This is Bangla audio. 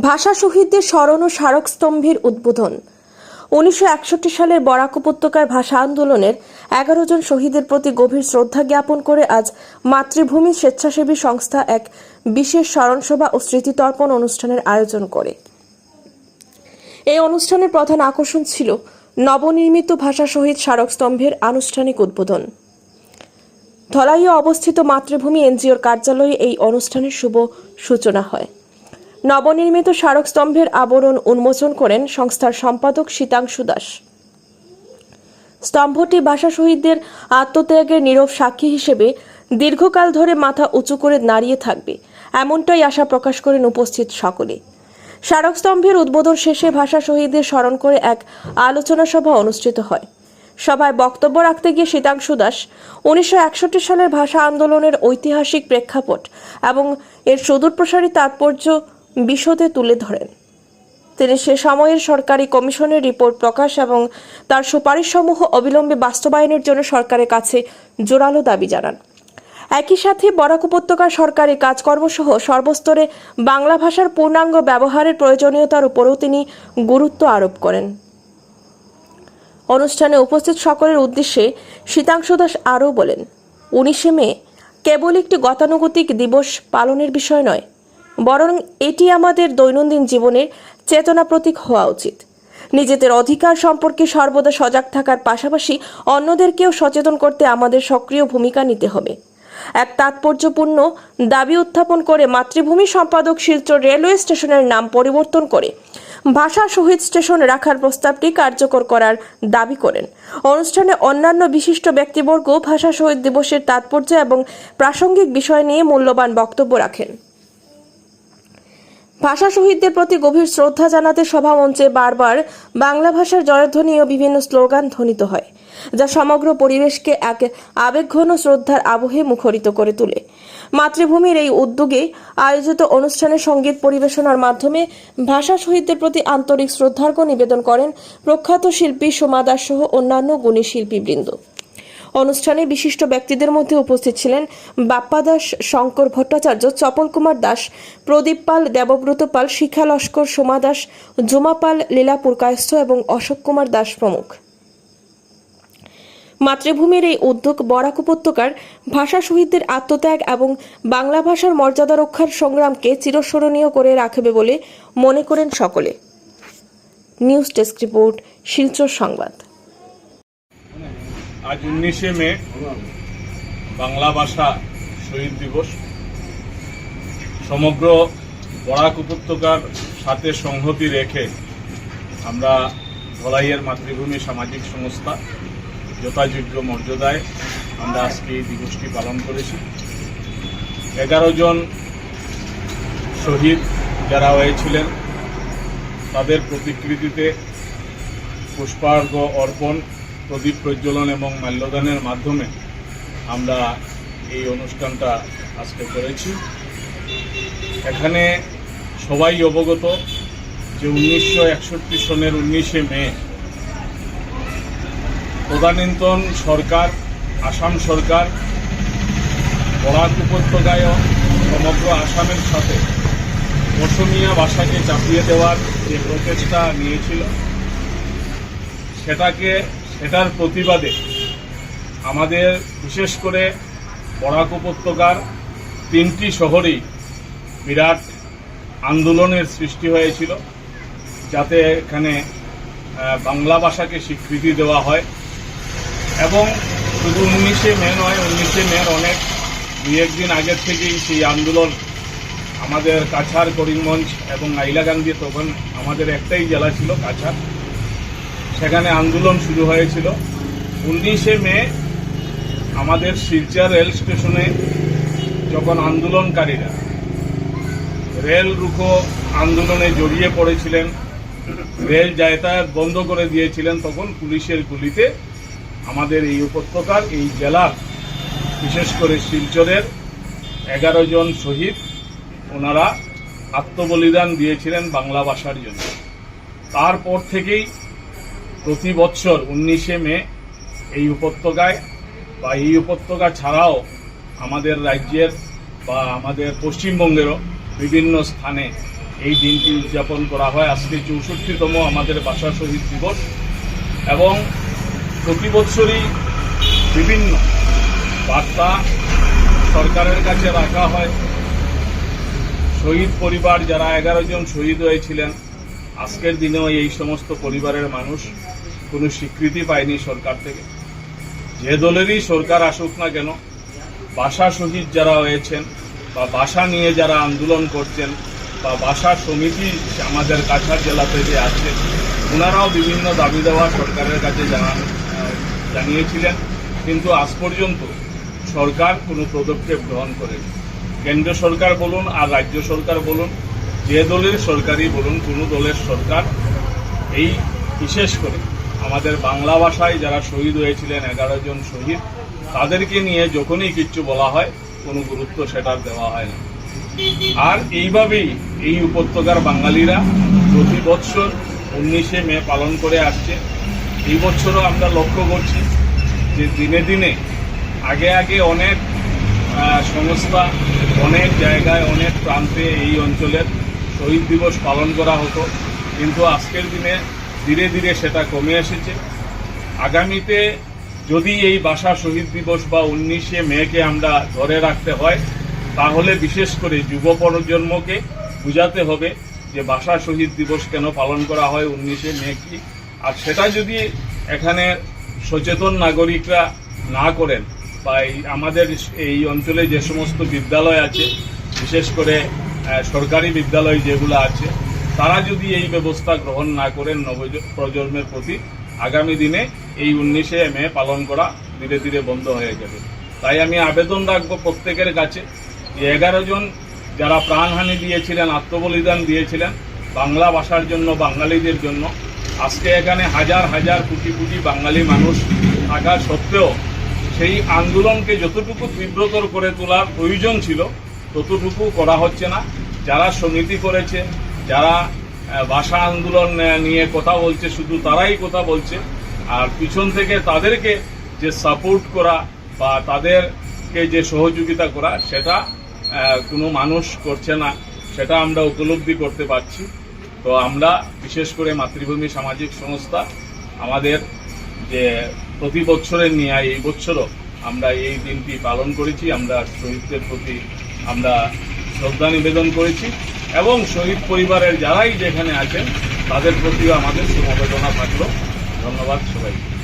ভাষা শহীদদের স্মরণ ও স্মারকস্তম্ভের উদ্বোধন। 1961 সালের বরাক উপত্যকায় ভাষা আন্দোলনের 11 জন শহীদের প্রতি গভীর শ্রদ্ধা জ্ঞাপন করে আজ মাতৃভূমি স্বেচ্ছাসেবী সংস্থা এক বিশেষ স্মরণসভা ও স্মৃতিতর্পণ অনুষ্ঠানের আয়োজন করে। এই অনুষ্ঠানের প্রধান আকর্ষণ ছিল নবনির্মিত ভাষা শহীদ স্মারকস্তম্ভের আনুষ্ঠানিক উদ্বোধন। ধলাইয়ে অবস্থিত মাতৃভূমি এনজিওর কার্যালয়ে এই অনুষ্ঠানের শুভ সূচনা হয়। নবনির্মিত স্মারকস্তম্ভের আবরণ উন্মোচন করেন সংস্থার সম্পাদক শীতাংশু দাস। স্তম্ভটি ভাষা শহীদদের আত্মত্যাগের নীরব সাক্ষী হিসেবে দীর্ঘকাল ধরে মাথা উঁচু করে দাঁড়িয়ে থাকবে, এমনটাই আশা প্রকাশ করেন উপস্থিত সকলে। স্মারকস্তম্ভের উদ্বোধন শেষে ভাষা শহীদদের স্মরণ করে এক আলোচনা সভা অনুষ্ঠিত হয়। সভায় বক্তব্য রাখতে গিয়ে শীতাংশু দাস 1961 সালের ভাষা আন্দোলনের ঐতিহাসিক প্রেক্ষাপট এবং এর সুদূরপ্রসারী তাৎপর্য বিশদে তুলে ধরেন। তিনি সে সময়ের সরকারি কমিশনের রিপোর্ট প্রকাশ এবং তার সুপারিশসমূহ অবিলম্বে বাস্তবায়নের জন্য সরকারের কাছে জোরালো দাবি জানান। একই সাথে বরাক উপত্যকার সরকারি কাজকর্ম সহ সর্বস্তরে বাংলা ভাষার পূর্ণাঙ্গ ব্যবহারের প্রয়োজনীয়তার উপরও তিনি গুরুত্ব আরোপ করেন। অনুষ্ঠানে উপস্থিত সকলের উদ্দেশ্যে শীতাংশু দাস আরও বলেন, 19শে মে কেবল একটি গতানুগতিক দিবস পালনের বিষয় নয়, বরং এটি আমাদের দৈনন্দিন জীবনের চেতনা প্রতীক হওয়া উচিত। নিজেদের অধিকার সম্পর্কে সর্বদা সজাগ থাকার পাশাপাশি অন্যদেরকেও সচেতন করতে আমাদের সক্রিয় ভূমিকা নিতে হবে। এক তাৎপর্যপূর্ণ দাবি উত্থাপন করে মাতৃভূমি সম্পাদক শিলচর রেলওয়ে স্টেশনের নাম পরিবর্তন করে ভাষা শহীদ স্টেশন রাখার প্রস্তাবটি কার্যকর করার দাবি করেন। অনুষ্ঠানে অন্যান্য বিশিষ্ট ব্যক্তিবর্গ ভাষা শহীদ দিবসের তাৎপর্য এবং প্রাসঙ্গিক বিষয় নিয়ে মূল্যবান বক্তব্য রাখেন। ভাষা শহীদদের প্রতি গভীর শ্রদ্ধা জানাতে সভামঞ্চে বারবার বাংলা ভাষার জয়ধ্বনি ও বিভিন্ন স্লোগান ধ্বনিত হয়, যা সমগ্র পরিবেশকে এক আবেগঘন শ্রদ্ধার আবহে মুখরিত করে তোলে। মাতৃভূমির এই উদ্যোগে আয়োজিত অনুষ্ঠানে সঙ্গীত পরিবেশনার মাধ্যমে ভাষা শহীদদের প্রতি আন্তরিক শ্রদ্ধার্ঘ্য নিবেদন করেন প্রখ্যাত শিল্পী সোমা দাস সহ অন্যান্য গুণী শিল্পীবৃন্দ। অনুষ্ঠানে বিশিষ্ট ব্যক্তিদের মধ্যে উপস্থিত ছিলেন বাপ্পা দাস, শঙ্কর ভট্টাচার্য, চপল কুমার দাস, প্রদীপ পাল, দেবব্রত পাল, শিখা লস্কর, সোমা দাস, জুমা পাল, লীলা পুরকায়স্থ এবং অশোক কুমার দাস প্রমুখ। মাতৃভূমির এই উদ্যোগ বরাক উপত্যকার ভাষা শহীদদের আত্মত্যাগ এবং বাংলা ভাষার মর্যাদা রক্ষার সংগ্রামকে চিরস্মরণীয় করে রাখবে বলে মনে করেন সকলে। নিউজ ডেস্ক রিপোর্ট, শিলচর সংবাদ। আজ 19শে মে বাংলা ভাষা শহীদ দিবস। সমগ্র বরাক উপত্যকার সাথে সংহতি রেখে আমরা ধলাইয়ের মাতৃভূমি সামাজিক সংস্থা যথাযোগ্য মর্যাদায় আমরা আজকে এই দিবসটি পালন করেছি। 11 জন শহীদ যারা হয়েছিলেন তাদের প্রতিকৃতিতে পুষ্পার্ঘ্য অর্পণ, প্রদীপ প্রজ্বলন এবং মাল্যদানের মাধ্যমে আমরা এই অনুষ্ঠানটা আজকে করেছি। এখানে সবাই অবগত যে 1961 সনের 19শে মে তদানীন্তন সরকার, আসাম সরকার বরাক উপত্যকায় সমগ্র আসামের সাথে অসমীয়া ভাষাকে চাপিয়ে দেওয়ার যে প্রচেষ্টা নিয়েছিল, সেটার প্রতিবাদে আমাদের বিশেষ করে বরাক উপত্যকার 3টি শহরেই বিরাট আন্দোলনের সৃষ্টি হয়েছিল, যাতে এখানে বাংলা ভাষাকে স্বীকৃতি দেওয়া হয়। এবং শুধু 19শে মে নয়, 19শে মের অনেক 2-1 দিন আগের থেকেই সেই আন্দোলন আমাদের কাছাড়, করিমগঞ্জ এবং হাইলাকান্দি, তখন আমাদের একটাই জেলা ছিল কাছাড়, সেখানে আন্দোলন শুরু হয়েছিল। 19শে মে আমাদের শিলচর রেল স্টেশনে যখন আন্দোলনকারীরা রেল রুখো আন্দোলনে জড়িয়ে পড়েছিলেন, রেল যাতায়াত বন্ধ করে দিয়েছিলেন, তখন পুলিশের গুলিতে আমাদের এই উপত্যকার, এই জেলার, বিশেষ করে শিলচরের 11 জন শহীদ ওনারা আত্মবলিদান দিয়েছিলেন বাংলা ভাষার জন্য। তারপর থেকেই প্রতি বছর 19শে মে এই উপত্যকায় বা এই উপত্যকা ছাড়াও আমাদের রাজ্যের বা আমাদের পশ্চিমবঙ্গেরও বিভিন্ন স্থানে এই দিনটি উদযাপন করা হয়। আজকে 64তম আমাদের ভাষা শহীদ দিবস এবং প্রতি বছরই বিভিন্ন বার্তা সরকারের কাছে রাখা হয়। শহীদ পরিবার যারা 11 জন শহীদ হয়েছিলেন, আজকের দিনেও এই সমস্ত পরিবারের মানুষ কোনো স্বীকৃতি পায়নি সরকার থেকে। যে দলেরই সরকার আসুক না কেন, ভাষা শহীদ যারা হয়েছেন বা ভাষা নিয়ে যারা আন্দোলন করছেন বা ভাষা সমিতি আমাদের কাছাড় জেলাতে যে আছে, ওনারাও বিভিন্ন দাবি দেওয়া সরকারের কাছে জানিয়েছিলেন, কিন্তু আজ পর্যন্ত সরকার কোনো পদক্ষেপ গ্রহণ করেনি। কেন্দ্র সরকার বলুন আর রাজ্য সরকার বলুন, যে দলের সরকারই বলুন, কোনো দলের সরকার এই বিশেষ করে আমাদের বাংলা ভাষায় যারা শহীদ হয়েছিলেন 11 জন শহীদ, তাদেরকে নিয়ে যখনই কিচ্ছু বলা হয় কোনো গুরুত্ব সেটার দেওয়া হয় না। আর এইভাবেই এই উপত্যকার বাঙালিরা প্রতি বছর 19শে মে পালন করে আসছে। এই বছরও আমরা লক্ষ্য করছি যে দিনে দিনে আগে অনেক সংস্থা, অনেক জায়গায়, অনেক প্রান্তে এই অঞ্চলের শহীদ দিবস পালন করা হতো, কিন্তু আজকের দিনে ধীরে ধীরে সেটা কমে এসেছে। আগামীতে যদি এই ভাষা শহীদ দিবস বা 19শে মেকে আমরা ধরে রাখতে হয়, তাহলে বিশেষ করে যুব প্রজন্মকে বোঝাতে হবে যে ভাষা শহীদ দিবস কেন পালন করা হয়, 19শে মে কি। আর সেটা যদি এখানে সচেতন নাগরিকরা না করেন বা আমাদের এই অঞ্চলে যে সমস্ত বিদ্যালয় আছে, বিশেষ করে সরকারি বিদ্যালয় যেগুলো আছে, তারা যদি এই ব্যবস্থা গ্রহণ না করেন নব প্রজন্মের প্রতি, আগামী দিনে এই 19শে মে পালন করা ধীরে ধীরে বন্ধ হয়ে যাবে। তাই আমি আবেদন রাখবো প্রত্যেকের কাছে যে 11 জন যারা প্রাণহানি দিয়েছিলেন, আত্মবলিদান দিয়েছিলেন বাংলা ভাষার জন্য, বাঙালিদের জন্য, আজকে এখানে হাজার হাজার কোটি কোটি বাঙালি মানুষ থাকা সত্ত্বেও সেই আন্দোলনকে যতটুকু তীব্রতর করে তোলার প্রয়োজন ছিল ততটুকু করা হচ্ছে না। যারা সমিতি করেছে, যারা ভাষা আন্দোলন নিয়ে কথা বলছে, শুধু তারাই কথা বলছে, আর পিছন থেকে তাদেরকে যে সাপোর্ট করা বা তাদেরকে যে সহযোগিতা করা সেটা কোনো মানুষ করছে না, সেটা আমরা উপলব্ধি করতে পারছি। তো আমরা বিশেষ করে মাতৃভূমি সামাজিক সংস্থা আমাদের যে প্রতি বছরের নিয়ে এই বছরও আমরা এই দিনটি পালন করেছি। আমরা শহীদদের প্রতি আমরা শ্রদ্ধা নিবেদন করেছি এবং শহীদ পরিবারের যারাই যেখানে আছেন তাদের প্রতিও আমাদের সমবেদনা থাকলো। ধন্যবাদ সবাইকে।